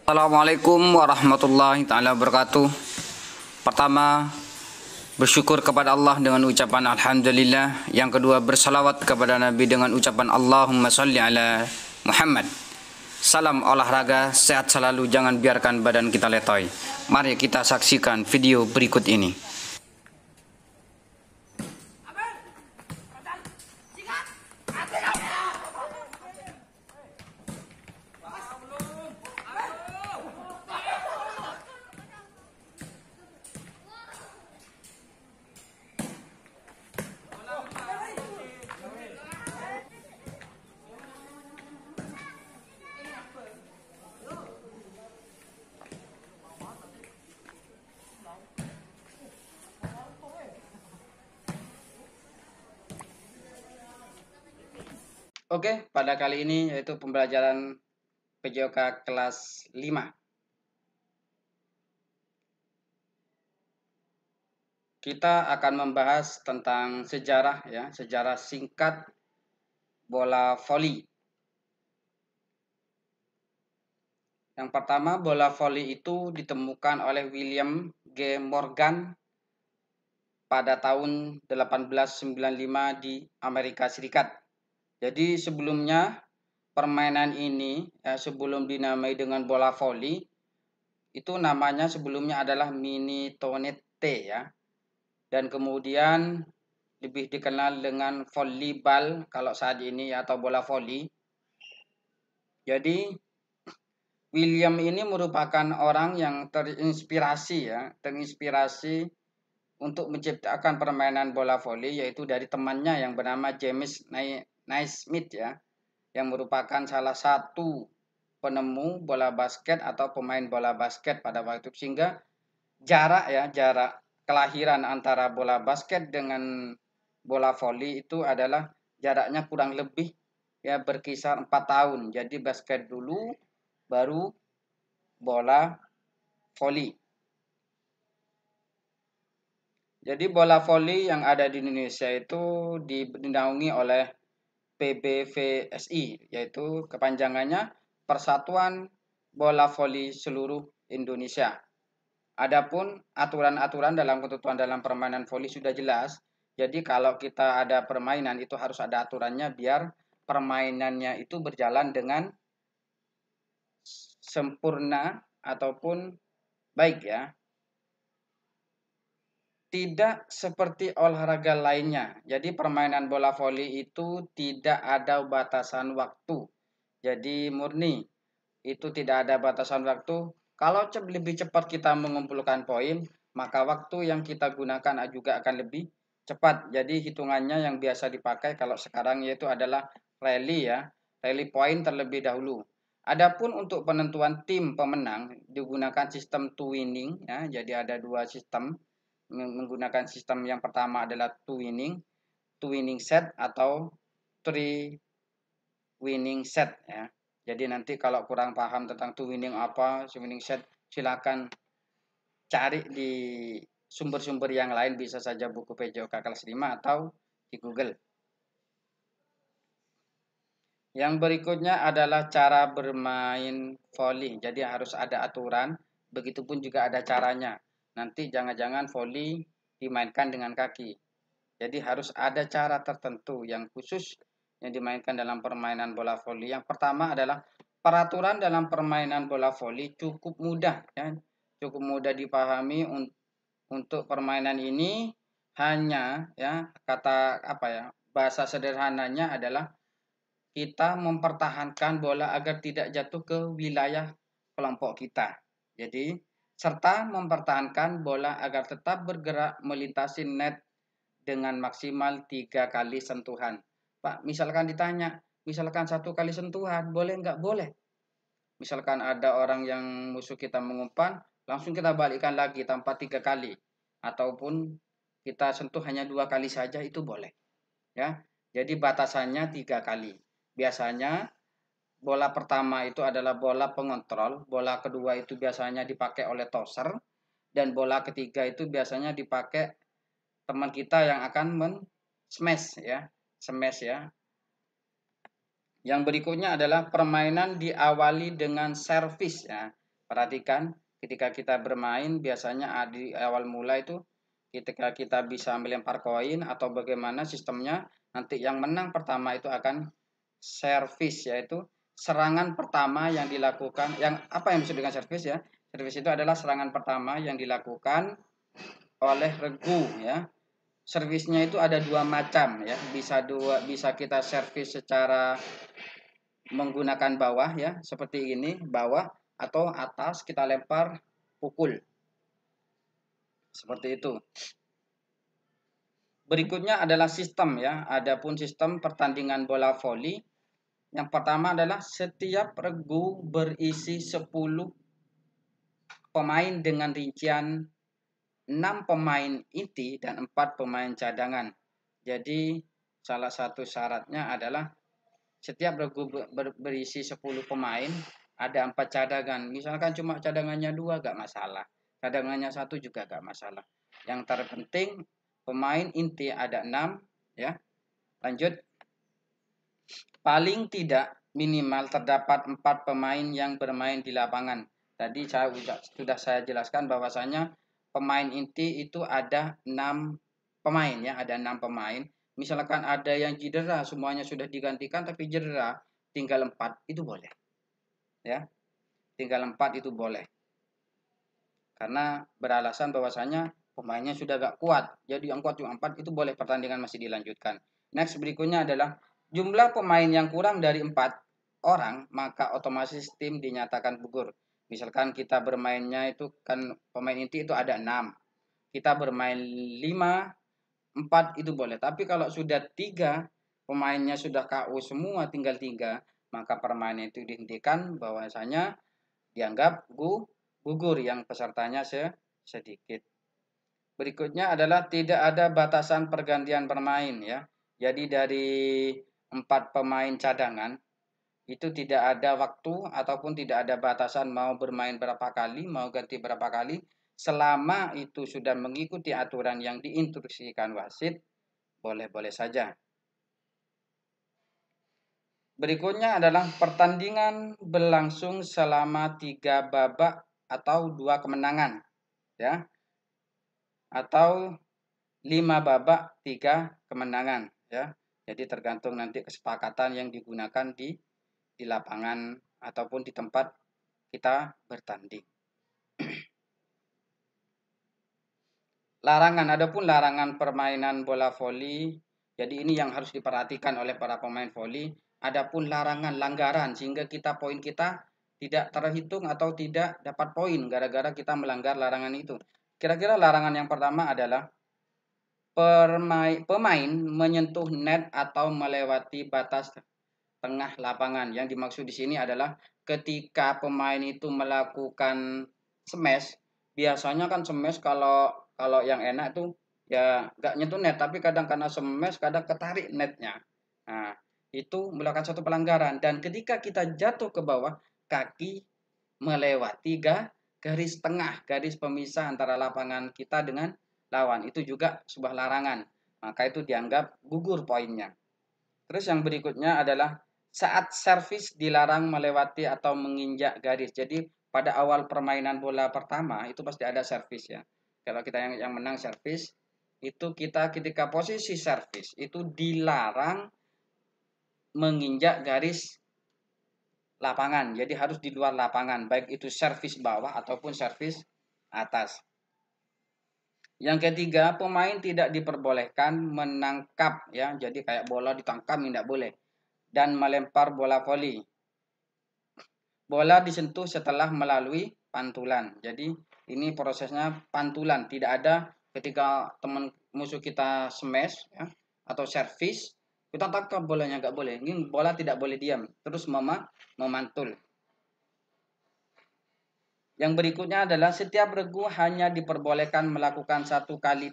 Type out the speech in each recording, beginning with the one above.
Assalamualaikum warahmatullahi taala wabarakatuh. Pertama, bersyukur kepada Allah dengan ucapan alhamdulillah. Yang kedua, bersalawat kepada Nabi dengan ucapan Allahumma sholli ala Muhammad. Salam olahraga, sehat selalu, jangan biarkan badan kita letoy. Mari kita saksikan video berikut ini. Oke, pada kali ini yaitu pembelajaran PJOK kelas 5. Kita akan membahas tentang sejarah ya, sejarah singkat bola voli. Yang pertama, bola voli itu ditemukan oleh William G. Morgan pada tahun 1895 di Amerika Serikat. Jadi sebelumnya permainan ini sebelum dinamai dengan bola voli itu namanya sebelumnya adalah mini tonete ya. Dan kemudian lebih dikenal dengan volleyball kalau saat ini atau bola voli. Jadi William ini merupakan orang yang terinspirasi untuk menciptakan permainan bola voli, yaitu dari temannya yang bernama James Naismith ya, yang merupakan salah satu penemu bola basket atau pemain bola basket pada waktu itu. Sehingga jarak kelahiran antara bola basket dengan bola voli itu adalah jaraknya kurang lebih ya berkisar 4 tahun. Jadi basket dulu baru bola voli. Jadi bola voli yang ada di Indonesia itu dinaungi oleh PBVSI, yaitu kepanjangannya Persatuan Bola Voli Seluruh Indonesia. Adapun aturan-aturan dalam ketentuan dalam permainan voli sudah jelas. Jadi kalau kita ada permainan itu harus ada aturannya biar permainannya itu berjalan dengan sempurna ataupun baik ya. Tidak seperti olahraga lainnya. Jadi permainan bola voli itu tidak ada batasan waktu. Jadi murni itu tidak ada batasan waktu. Kalau lebih cepat kita mengumpulkan poin, maka waktu yang kita gunakan juga akan lebih cepat. Jadi hitungannya yang biasa dipakai kalau sekarang yaitu adalah rally ya. Rally point terlebih dahulu. Adapun untuk penentuan tim pemenang digunakan sistem two winning ya. Jadi ada dua sistem. Menggunakan sistem yang pertama adalah two winning set atau three winning set ya. Jadi nanti kalau kurang paham tentang two winning apa, winning set, silakan cari di sumber-sumber yang lain, bisa saja buku PJOK kelas 5 atau di Google. Yang berikutnya adalah cara bermain voli. Jadi harus ada aturan, begitupun juga ada caranya. Nanti jangan-jangan voli dimainkan dengan kaki. Jadi harus ada cara tertentu yang khusus yang dimainkan dalam permainan bola voli. Yang pertama adalah peraturan dalam permainan bola voli cukup mudah ya. Cukup mudah dipahami. Untuk permainan ini hanya ya bahasa sederhananya adalah kita mempertahankan bola agar tidak jatuh ke wilayah kelompok kita. Jadi, serta mempertahankan bola agar tetap bergerak melintasi net dengan maksimal 3 kali sentuhan. Pak, misalkan ditanya, misalkan 1 kali sentuhan, boleh nggak? Boleh. Misalkan ada orang yang musuh kita mengumpan, langsung kita balikkan lagi tanpa 3 kali. Ataupun kita sentuh hanya 2 kali saja, itu boleh. Ya, jadi batasannya 3 kali. Biasanya bola pertama itu adalah bola pengontrol, bola kedua itu biasanya dipakai oleh tosser, dan bola ketiga itu biasanya dipakai teman kita yang akan smash ya. Yang berikutnya adalah permainan diawali dengan servis ya. Perhatikan ketika kita bermain biasanya di awal mula itu ketika kita bisa melempar koin atau bagaimana sistemnya, nanti yang menang pertama itu akan servis, yaitu serangan pertama yang dilakukan. Yang apa yang disebut dengan servis ya? Servis itu adalah serangan pertama yang dilakukan oleh regu ya. Servisnya itu ada dua macam ya. Bisa kita servis secara menggunakan bawah ya, seperti ini, bawah atau atas kita lempar pukul. Seperti itu. Berikutnya adalah sistem ya. Adapun sistem pertandingan bola voli, yang pertama adalah setiap regu berisi 10 pemain dengan rincian 6 pemain inti dan 4 pemain cadangan. Jadi salah satu syaratnya adalah setiap regu berisi 10 pemain, ada 4 cadangan. Misalkan cuma cadangannya 2 gak masalah. Cadangannya 1 juga gak masalah. Yang terpenting pemain inti ada 6 ya. Lanjut. Paling tidak minimal terdapat 4 pemain yang bermain di lapangan. Tadi sudah saya jelaskan bahwasanya pemain inti itu ada 6 pemain ya, ada 6 pemain. Misalkan ada yang cedera, semuanya sudah digantikan tapi cedera, tinggal 4 itu boleh. Ya. Tinggal 4 itu boleh. Karena beralasan bahwasanya pemainnya sudah gak kuat. Jadi yang kuat cuma 4 itu boleh, pertandingan masih dilanjutkan. Next berikutnya adalah jumlah pemain yang kurang dari 4 orang, maka otomatis tim dinyatakan gugur. Misalkan kita bermainnya itu kan pemain inti itu ada 6. Kita bermain 5, 4 itu boleh. Tapi kalau sudah 3 pemainnya sudah KO semua, tinggal 3, maka permainan itu dihentikan, bahwasanya dianggap gugur yang pesertanya sedikit. Berikutnya adalah tidak ada batasan pergantian bermain ya. Jadi dari 4 pemain cadangan itu tidak ada waktu ataupun tidak ada batasan mau bermain berapa kali, mau ganti berapa kali, selama itu sudah mengikuti aturan yang diinstruksikan wasit, boleh-boleh saja. Berikutnya adalah pertandingan berlangsung selama 3 babak atau 2 kemenangan ya, atau 5 babak 3 kemenangan ya. Jadi tergantung nanti kesepakatan yang digunakan di lapangan ataupun di tempat kita bertanding. Larangan, adapun larangan permainan bola voli, jadi ini yang harus diperhatikan oleh para pemain voli. Adapun larangan langgaran sehingga poin kita tidak terhitung atau tidak dapat poin gara-gara kita melanggar larangan itu. Kira-kira larangan yang pertama adalah pemain menyentuh net atau melewati batas tengah lapangan. Yang dimaksud di sini adalah ketika pemain itu melakukan smash, biasanya kan smash kalau yang enak itu ya nggak nyentuh net, tapi kadang karena smash kadang ketarik netnya. Nah, itu melakukan satu pelanggaran, dan ketika kita jatuh ke bawah, kaki melewati garis tengah, garis pemisah antara lapangan kita dengan lawan, itu juga sebuah larangan. Maka itu dianggap gugur poinnya. Terus yang berikutnya adalah saat servis dilarang melewati atau menginjak garis. Jadi pada awal permainan bola pertama itu pasti ada servis ya. Kalau kita yang menang servis, itu kita ketika posisi servis itu dilarang menginjak garis lapangan. Jadi harus di luar lapangan, baik itu servis bawah ataupun servis atas. Yang ketiga, pemain tidak diperbolehkan menangkap ya. Jadi kayak bola ditangkap tidak boleh. Dan melempar bola voli. Bola disentuh setelah melalui pantulan. Jadi ini prosesnya pantulan, tidak ada ketika teman musuh kita smash ya, atau servis, kita tangkap bolanya, nggak boleh. Ini bola tidak boleh diam, terus memantul. Yang berikutnya adalah setiap regu hanya diperbolehkan melakukan 1 kali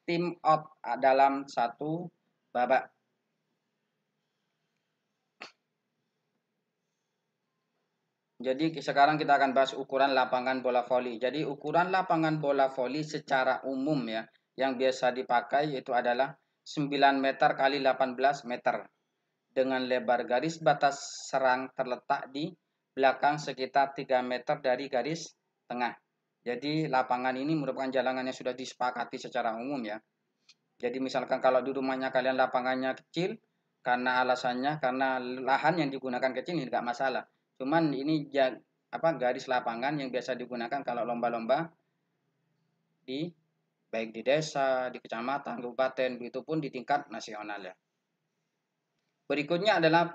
team out dalam 1 babak. Jadi sekarang kita akan bahas ukuran lapangan bola voli. Jadi ukuran lapangan bola voli secara umum ya, yang biasa dipakai itu adalah 9 meter kali 18 meter. Dengan lebar garis batas serang terletak di belakang sekitar 3 meter dari garis tengah. Jadi lapangan ini merupakan jalangan yang sudah disepakati secara umum ya. Jadi misalkan kalau di rumahnya kalian lapangannya kecil, karena alasannya karena lahan yang digunakan kecil ini tidak masalah. Cuman ini garis lapangan yang biasa digunakan kalau lomba-lomba di baik di desa, di kecamatan, kabupaten, begitupun di tingkat nasional ya. Berikutnya adalah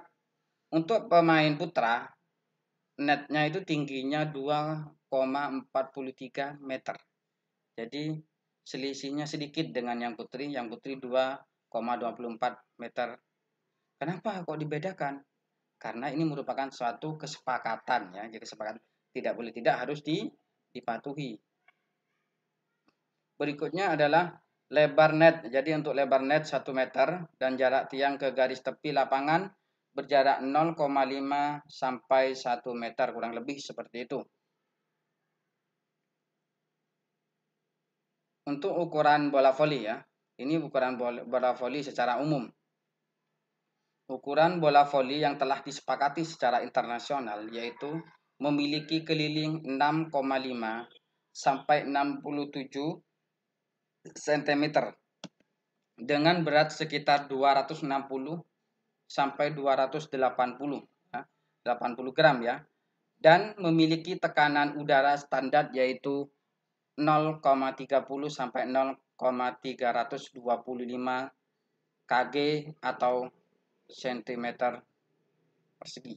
untuk pemain putra, netnya itu tingginya 2,43 meter. Jadi selisihnya sedikit dengan yang putri 2,24 meter. Kenapa kok dibedakan? Karena ini merupakan suatu kesepakatan ya. Jadi kesepakatan tidak boleh tidak harus dipatuhi. Berikutnya adalah lebar net. Jadi untuk lebar net 1 meter dan jarak tiang ke garis tepi lapangan berjarak 0,5 sampai 1 meter, kurang lebih seperti itu. Untuk ukuran bola voli ya, ini ukuran bola voli secara umum. Ukuran bola voli yang telah disepakati secara internasional yaitu memiliki keliling 6,5 sampai 67 cm dengan berat sekitar 260 sampai 280 ya, 80 gram ya, dan memiliki tekanan udara standar yaitu 0,30 sampai 0,325 kg atau cm persegi.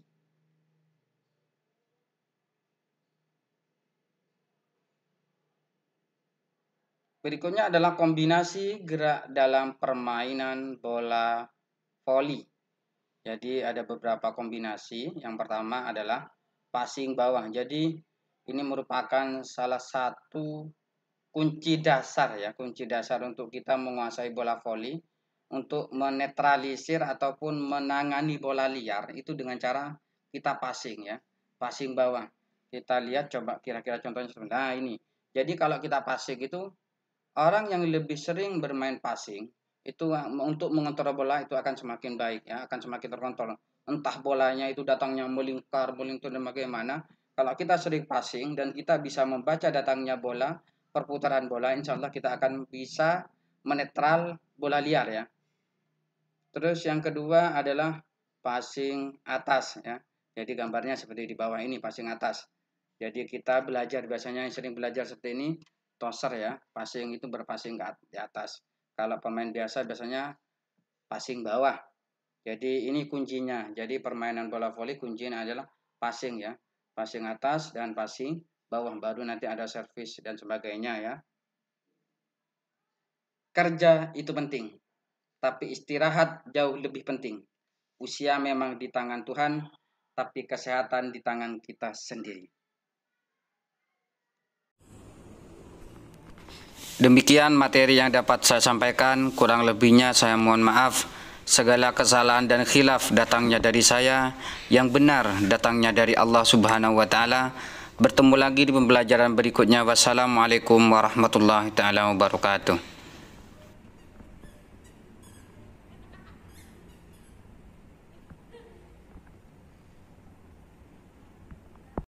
Berikutnya adalah kombinasi gerak dalam permainan bola voli. Jadi ada beberapa kombinasi. Yang pertama adalah passing bawah. Jadi ini merupakan salah satu kunci dasar ya, kunci dasar untuk kita menguasai bola voli, untuk menetralisir ataupun menangani bola liar itu dengan cara kita passing ya, passing bawah. Kita lihat coba kira-kira contohnya seperti nah ini. Jadi kalau kita passing itu orang yang lebih sering bermain passing itu untuk mengontrol bola itu akan semakin baik ya, akan semakin terkontrol. Entah bolanya itu datangnya melingkar dan bagaimana. Kalau kita sering passing dan kita bisa membaca datangnya bola, perputaran bola, insya Allah kita akan bisa menetral bola liar ya. Terus yang kedua adalah passing atas ya. Jadi gambarnya seperti di bawah ini, passing atas. Jadi kita belajar, biasanya yang sering belajar seperti ini, tosser ya, passing itu berpassing di atas. Kalau pemain biasa biasanya passing bawah. Jadi ini kuncinya. Jadi permainan bola voli kuncinya adalah passing ya, passing atas dan passing bawah. Baru nanti ada servis dan sebagainya ya. Kerja itu penting, tapi istirahat jauh lebih penting. Usia memang di tangan Tuhan, tapi kesehatan di tangan kita sendiri. Demikian materi yang dapat saya sampaikan, kurang lebihnya saya mohon maaf. Segala kesalahan dan khilaf datangnya dari saya, yang benar datangnya dari Allah Subhanahu wa taala. Bertemu lagi di pembelajaran berikutnya. Wassalamualaikum warahmatullahi taala wabarakatuh.